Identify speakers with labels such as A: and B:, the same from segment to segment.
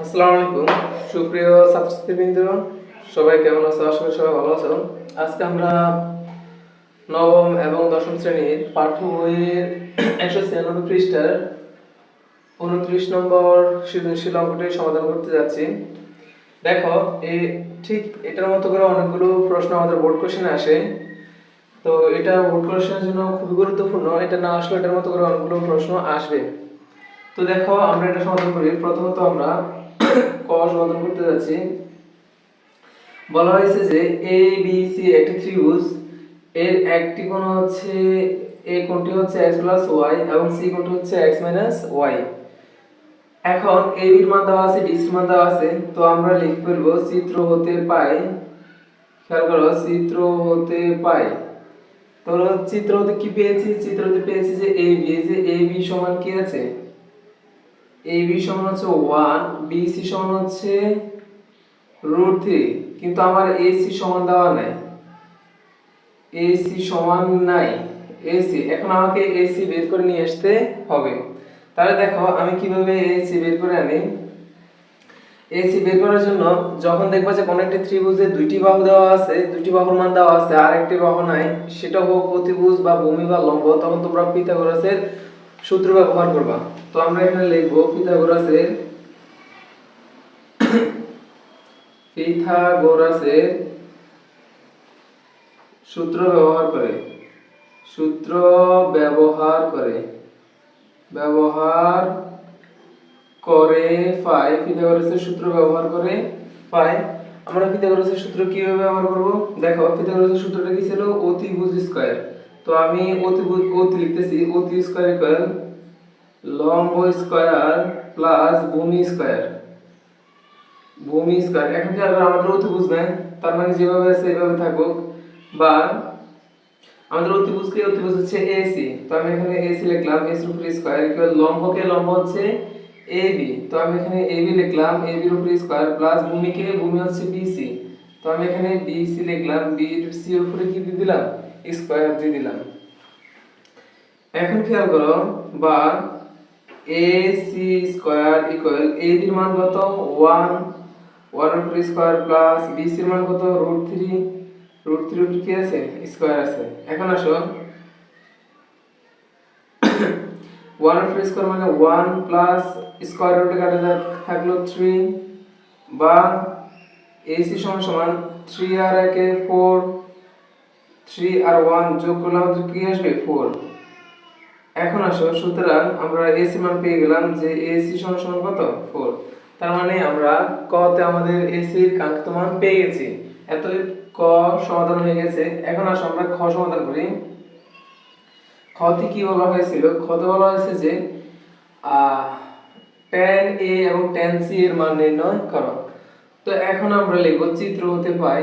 A: আসসালামু আলাইকুম সুপ্রিয় ছাত্রছাত্রীবৃন্দ, সবাই কেমন আছো? আশা করি সবাই ভালো আছো। আজকে আমরা নবম এবং দশম শ্রেণীর পাঠ্য বইয়ের 196 পৃষ্ঠার 29 নম্বর সৃজনশীল অঙ্কটি সমাধান করতে যাচ্ছি। দেখো, এই ঠিক এটার মতো করে অনেকগুলো প্রশ্ন আমাদের বোর্ড কোশ্চেনে আসে। তো এটা বোর্ড কোশ্চেনের জন্য খুবই গুরুত্বপূর্ণ। এটা না আসলে এটার মতো করে অনেকগুলো প্রশ্ন আসবে। তো দেখো, আমরা এটা সমাধান করি। প্রথমত আমরা ক সমাধান করতে যাচ্ছি। বলা হয়েছে যে এ বি সি একটি ত্রিভুজ, এর একটি কোণ হচ্ছে এ কোণটি হচ্ছে x প্লাস ওয়াই এবং সি কোণটি হচ্ছে x মাইনাস ওয়াই। এখন এ বির মান দেওয়া আছে, বি সির মান দেওয়া আছে। তো আমরা লিখে ফেলবো চিত্র হতে পাই। খেয়াল করো, চিত্র হতে পাই। তো চিত্র হতে কি পেয়েছি? চিত্র হতে পেয়েছি যে এ বি, যে এ বি সমান কি আছে? এ বি সমান হচ্ছে 1, বি সি সমান হচ্ছে √3, কিন্তু আমার এসি সমান দেওয়া নাই। এসি সমান নাই। এসি এখন আমাকে এসি বের করে নিয়ে আসতে হবে। তাহলে দেখো আমি কিভাবে এসি বের করে আনি। এসি বের করার জন্য যখন দেখবা যে কোন একটি ত্রিভুজে দুইটি বাহু দেওয়া আছে, দুইটি বাহুর মান দেওয়া আছে, আর একটি বাহু নাই, সেটা হোক অতিভুজ বা ভূমি বা লম্ব, তখন তোমরা পিথাগোরাসের সূত্র ব্যবহার করবা। তো আমরা এখানে লিখব পিথাগোরাসের সূত্র ব্যবহার করে সূত্র ব্যবহার করে ব্যবহার করে পাই। পিথাগোরাসের সূত্র ব্যবহার করে পাই। আমরা পিথাগোরাসের সূত্র কিভাবে ব্যবহার করব? দেখো, পিথাগোরাসের সূত্রটা কি ছিল? অতিভুজ স্কয়ার। তো আমি অতি লিখতেছি, অতি স্কয়ার ইকুয়াল লম্ব স্কয়ার প্লাস ভূমি স্কয়ার। এখন কি আমাদের অতিভুজ নাই, তার মানে যেভাবে আছে এইভাবে থাকুক। বা আমাদের অতিভুজ হচ্ছে AC, তো আমি এখানে AC লিখলাম, AC এর উপর স্কয়ার ইকুয়াল লম্ব হচ্ছে AB, তো আমি এখানে AB লিখলাম, AB এর উপর স্কয়ার প্লাস ভূমি হচ্ছে BC, তো আমি এখানে BC লিখলাম, BC এর উপরে কি দিয়ে দিলাম? স্কয়ার দিয়ে দিলাম। এখন খেয়াল করো, বা AC স্কয়ার ইকুয়াল AB এর মান কত? 1 এর উপর স্কয়ার প্লাস BC এর মান কত? √3, √3 উপর কি আছে? স্কয়ার আছে। এখন আসো, 1 এর উপর স্কয়ার মানে 1 প্লাস স্কয়ার রুটে কাটা থাকলো 3, বা AC সমান সমান 3 আর 1 এ 4, 3 আর 1 যোগ করলে আমাদের কি আসবে? 4। এখন আসো, সুতরাং আমরা AC মান পেয়ে গেলাম যে AC সমান সমান কত? 4। তার মানে আমরা ক তে আমাদের AC এর কাঙ্ক্ষিত মান পেয়ে গেছি। এতই ক সমাধান হয়ে গেছে। এখন আসো আমরা খ সমাধান করি। খতে কি বলা হয়েছিল? খতে বলা হয়েছে যে tan A এবং tan C এর মান নির্ণয় করো। তো এখন আমরা লিখব চিত্র হতে পাই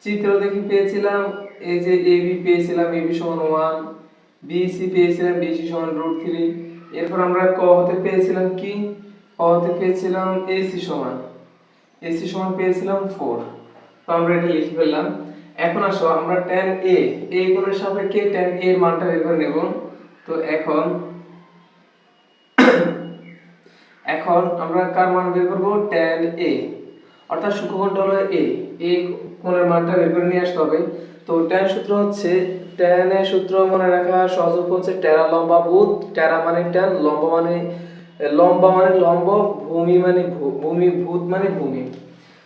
A: চিত্র দেখি পেয়েছিলাম এই যে AB পেয়েছিলাম, AB সমান 1, BC পেয়েছিলাম, BC সমান √3। এরপর আমরা ক হতে পেয়েছিলাম কি? ক হতে পেয়েছিলাম AC সমান পেয়েছিলাম 4। তো আমরা এটা লিখে ফেললাম। এখন আসো আমরা tan A কোণের সাপেক্ষে tan A এর মানটা বের করে নেব। তো এখন আমরা কার মান বের করব? tan A, অর্থাৎ সূক্ষ্মকোণটা হলো A কোণের মানটা বের করে নিয়ে আসতে হবে। তো tan সূত্র হচ্ছে, tan এর সূত্র মনে রাখা সহজ উপায় হচ্ছে টেরা লম্বা ভূত। টেরা মানে tan, লম্বা মানে লম্ব, ভূমি মানে ভূমি, ভূত মানে ভূমি।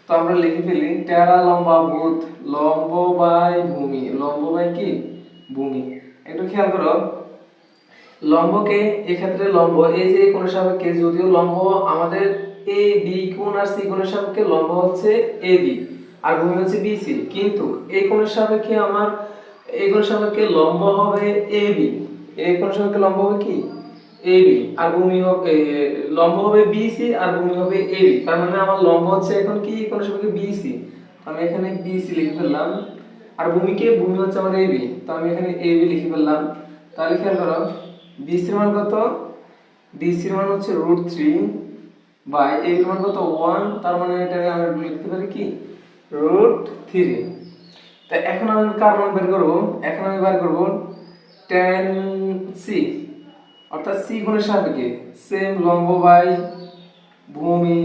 A: তো আমরা লিখে ফেলি টেরা লম্বা ভূত, লম্ব বাই ভূমি, লম্ব বাই কি? ভূমি। একটু খেয়াল করো, লম্বকে এক্ষেত্রে লম্ব এই যে কোণের সাপেক্ষে, যদিও লম্ব আমাদের এ বি কোণ আর সি কোণের সাপেক্ষে লম্ব হচ্ছে এ বি আর ভূমি হচ্ছে বিসি, কিন্তু এই কোণের সাপেক্ষে এই কোণের সাপেক্ষে লম্ব হবে এ বি, এই কোণের সাপেক্ষে লম্ব হবে কি? এ বি, আর ভূমি হবে লম্ব হবে বিসি আর ভূমি হবে এ বি। তার মানে আমার লম্ব হচ্ছে এখন কি কোণের সাপেক্ষে বিসি, আমি এখানে বিসি লিখে ফেললাম। আর ভূমি হচ্ছে আমার এ বি, তো আমি এখানে এ বি লিখে ফেললাম। তাহলে খেয়াল করো, BC এর মান কত? BC এর মান হচ্ছে √3 বাই A এর মান কত? 1, তার মানে এটাকে আমরা লিখতে পারি কি? √3। তাই এখন আমি কার মান বের করব? এখন আমি বের করব tan C। অর্থাৎ সি কোণের সাপেক্ষে সেম লম্ব বাই ভূমি।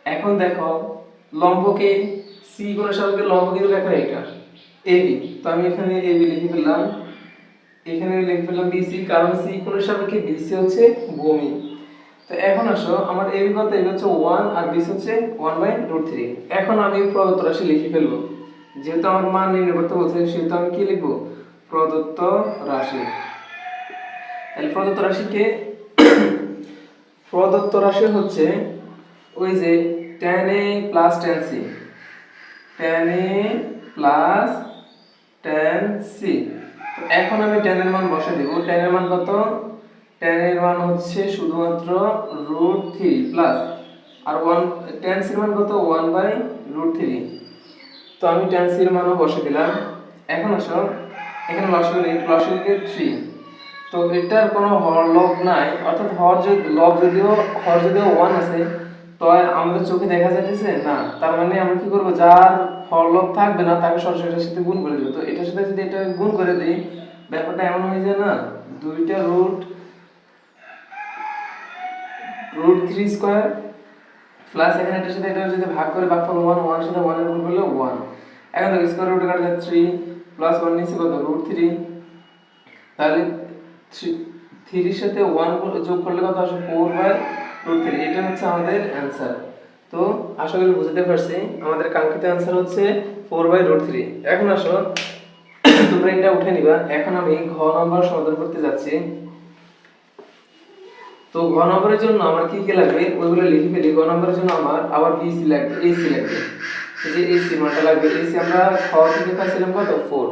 A: এখন দেখো লম্বকে সি কোণের সাপেক্ষে লম্ব কিন্তু এখন এটা এবি, তো আমি এখানে এবি লিখে ফেললাম, এখানে লিখে ফেললাম বিসি, কারণ সি কোণের সাপেক্ষে বিসি হচ্ছে ভূমি। তো এখন আসো আমার এবি কত, এবি হচ্ছে 1 আর বিসি হচ্ছে 1/√3। এখন আমি প্রদত্ত রাশি লিখে ফেলবো, যেহেতু আমার মান নির্ণয় করতে বলছে সেহেতু আমি কি লিখবো, প্রদত্ত রাশি। তাহলে প্রদত্ত রাশিকে প্রদত্ত রাশি হচ্ছে ওই যে tan a + tan c, tan a + tan c। এখন আমি tan এর মান বসিয়ে দেব। tan এর মান কত, tan এর মান হচ্ছে শুধুমাত্র √3 প্লাস আর 1 tan c এর মান কত 1/√3। তো আমি tan c এর মানও বসিয়ে দিলাম। এখন আসো এখানে লসাগু নেই, লসাগুকে 3। তো এটার কোনো হর লব নাই, অর্থাৎ হর যদিও 1 আছে, তো আমাদের চোখে দেখা যাচ্ছে না, তার মানে আমরা কি করব, যার হর লব থাকবে না তাকে সরাসরি এটার সাথে গুণ করে দেব। তো এটার সাথে যদি এটা গুণ করে দেই, ব্যাপারটা এমন হয়ে যায় না, দুইটা √3 স্কয়ার প্লাস এখানে এটার সাথে এটা যদি ভাগ করে ভাগফল 1, 1 এর সাথে 1 এর গুণ করলে 1। এখন দেখো স্কয়ার রুট কাটা যায় 3 প্লাস 1 নিচে কত √3, তাহলে 3 এর সাথে 1 যোগ করলে কত আসে 4/√3। এটা হচ্ছে আমাদের অ্যানসার। তো আশা করি বুঝতে পারছি, আমাদের কাঙ্ক্ষিত অ্যানসার হচ্ছে 4/√3। এখন আসো তোমরা এটা উঠে নিবা। এখন আমি ঘ নম্বর সমাধান করতে যাচ্ছি। তো ঘ নম্বরের জন্য আমার কি কি লাগবে ওইগুলো লিখে ফেলি। ঘ নম্বরের জন্য আমার আবার বিসি লাগবে, এসি লাগবে, এই যে এসি মানটা লাগবে। এসি আমরা খ থেকে পাইছিলাম কত 4।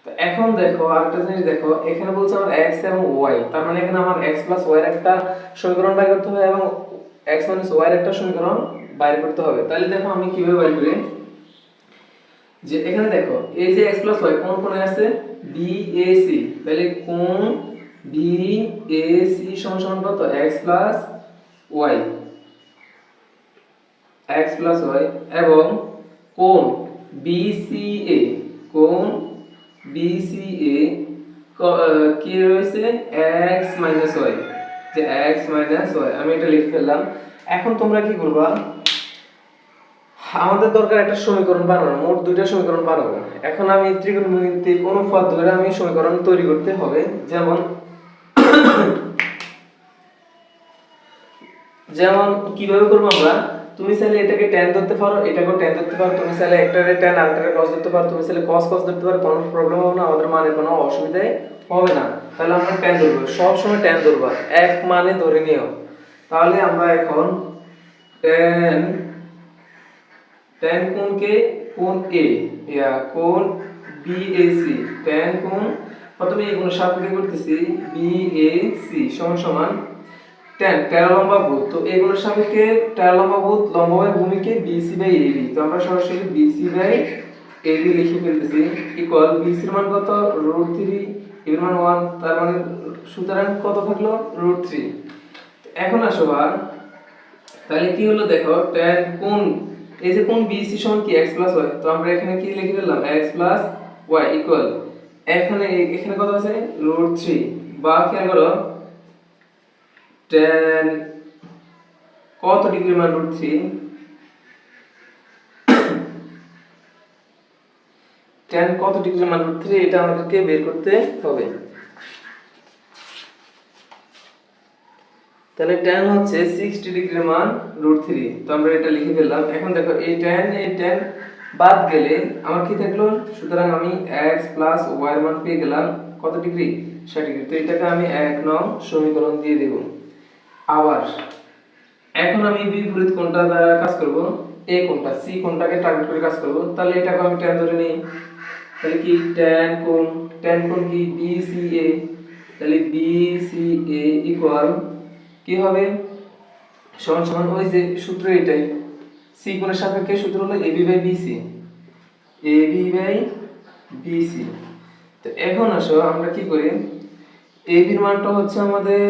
A: তো এখন দেখো আরেকটা জিনিস দেখো, এখানে বলছে আমার x এবং y, তার মানে এখানে আমার x + y এর একটা সমীকরণ বাইর করতে হবে এবং x - y এর একটা সমীকরণ বাইর করতে হবে। তাহলে দেখো আমি কিভাবে বাইর করি, যে এখানে দেখো এই যে x + y কোন কোণে আছে BAC, তাহলে কোণ BAC সমান কত x + y, x + y, এবং কোণ BCA, কোণ BCA কি রয়েছে x - y, যে x - y আমি এটা লিখে ফেললাম। এখন তোমরা কি করবা, আমাদের দরকার একটা সমীকরণ বানানো, মোট দুইটা সমীকরণ বানাবো। এখন আমি ত্রিকোণমিতিক অনুপাত ধরে আমি সমীকরণ তৈরি করতে হবে। যেমন কিভাবে করবো আমরা, তুমি চাইলে এটাকে tan ধরতে পারো, এটাকেও tan ধরতে পারো, তুমি চাইলে একটারে tan আরেকটারে cos ধরতে পারো, তুমি চাইলে cos ধরতে পারো, কোনো প্রবলেম হবে না, আমাদের মানে কোনো অসুবিধাই হবে না। তাহলে আমরা tan ধরবো, সব সময় tan ধরবা, এক মানে ধরে নিও। তাহলে আমরা এখন tan কোণকে কোণ A কোণ BAC, tan কোণ প্রথমে এই কোণের সাপেক্ষে করতেছি BAC সমান tan 13 লম্বা ভূত। তো এগুলোর সাপেক্ষে 13 লম্বা ভূত লম্ব বাই ভূমিকে BC/AB, তো আমরা সরাসরি BC/AB লিখে ফেলতেছি ইকুয়াল BC এর মান কত √3, এর মান 1, তার মানে সুতরাং কত থাকলো √3। এখন আসো আর তাহলে কি হলো দেখো, tan কোণ এই যে কোণ BC সমান কি x + y, তো আমরা এখানে কি লিখে ফেললাম x + y ইকুয়াল এখানে কত আছে √3, বা খেয়াল করো tan কত ডিগ্রি মান √3, tan কত ডিগ্রি মান √3 এটা আমাদেরকে বের করতে হবে। তাহলে tan হচ্ছে 60 ডিগ্রি মান √3, তো আমরা এটা লিখে ফেললাম। এখন দেখো এই tan বাদ গেলে আমার কি থাকলো, সুতরাং আমি x + y এর মান পেয়ে গেলাম কত ডিগ্রি 60 ডিগ্রি। তো এটাকে আমি 1 নং সমীকরণ দিয়ে দেব। আবার এখন আমি বিপরীত কোণটা দ্বারা কাজ করব, এই কোণটা সি কোণটাকে টার্গেট করে কাজ করব। তাহলে এটাকে আমি tan ধরে নেই, তাহলে কি tan কোণ কি BCA, তাহলে BCA ইকুয়াল কি হবে সমান ওই যে সূত্র, এটাই সি কোণের সাপেক্ষে সূত্র হলো AB/BC, AB/BC। তো এখন আসো আমরা কি করি, AB এর মানটা হচ্ছে আমাদের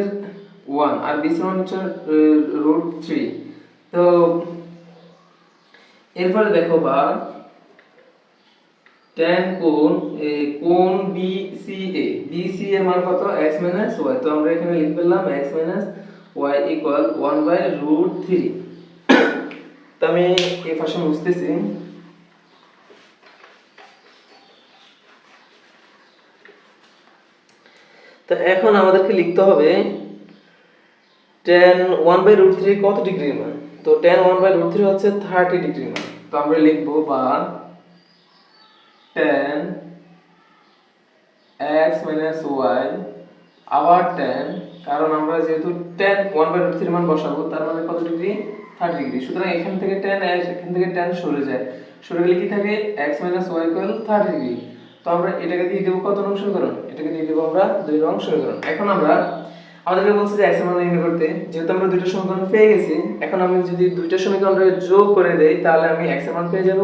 A: 1 আর BC এর মান হচ্ছে √3। তো এরপরে দেখো বা tan কোণ BCA BC এর মান কত x - y, তো আমরা এখানে লিখে ফেললাম x - y = 1/√3। তো আমি এই পাশে মুছতেছি। তো এখন আমাদেরকে লিখতে হবে tan 1/√3 কত ডিগ্রির মান। তো tan 1/√3 হচ্ছে 30 ডিগ্রির মান। তো আমরা লিখব বা tan x - y আবার tan, কারণ আমরা যেহেতু tan 1/√3 মান বসাবো তার মানে কত ডিগ্রি 30 ডিগ্রি। সুতরাং এখান থেকে tan এখান থেকে tan সরে যায়, সরে গেলে কি থাকে x - y = 30 ডিগ্রি। তো আমরা এটাকে দিয়ে দেব কত নং সমীকরণ, এটাকে দিয়ে দেব আমরা 2 নং সমীকরণ। এখন আমরা আমাদেরকে বলছে যে x এর মান নির্ণয় করতে, যেহেতু আমরা দুইটা সমীকরণ পেয়ে গেছি, এখন আমি যদি দুইটা সমীকরণকে যোগ করে দেই তাহলে আমি x এর মান পেয়ে যাব,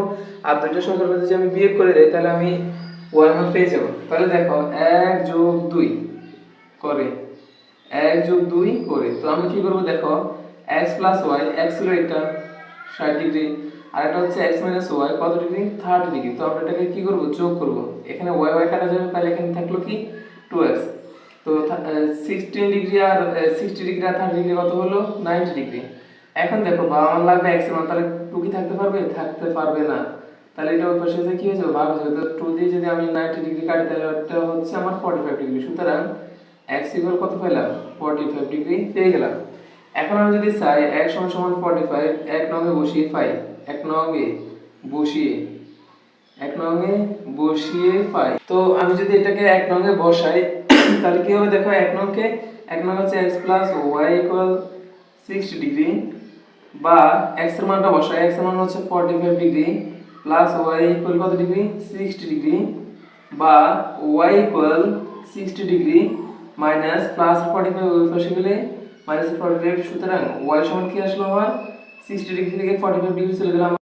A: আর দুইটা সমীকরণ যদি আমি বিয়োগ করে দেই তাহলে আমি y এর মান পেয়ে যাব। তাহলে দেখো 1 + 2 করে 1 + 2 করে, তো আমরা কি করব দেখো x + y, x ছিল এটা 60 ডিগ্রি আর এটা হচ্ছে x - y কত ডিগ্রি 30 ডিগ্রি। তো আমরা এটাকে কি করব যোগ করব, এখানে y y কাটা যাবে, তাহলে এখানে থাকলো কি 2x। তো 16 ডিগ্রি আর 60 ডিগ্রি আর 30 ডিগ্রি কত হলো 90 ডিগ্রি। এখন দেখো বা আমার লাগবে x এর মান, তাহলে 2 কি থাকতে পারবে, থাকতে পারবে না। তাহলে এটা ওই পাশে যে কি হয়ে যাবে ভাগ হয়ে যাবে। তো 2 দিয়ে যদি আমি 90 ডিগ্রি কাটি তাহলে এটা হচ্ছে আমার 45 ডিগ্রি। সুতরাং x = কত পেলাম 45 ডিগ্রি পেয়ে গেলাম। এখন আমি যদি চাই x = 45 এক নঙ্গে বসিয়ে পাই, এক নঙ্গে বসিয়ে পাই। তো আমি যদি এটাকে এক নঙ্গে বসাই তাহলে কি হবে দেখো, এক নং হচ্ছে x + y = 60 ডিগ্রি, বা x এর মানটা বসাই, x এর মান হচ্ছে 45 ডিগ্রি প্লাস y = কত ডিগ্রি 60 ডিগ্রি, বা y = 60 ডিগ্রি মাইনাস প্লাস 45 ওই পাশে গেলে -45। সুতরাং y সমান কি আসলো আমার 60 ডিগ্রি থেকে 45 ডিগ্রি চলে গেলাম।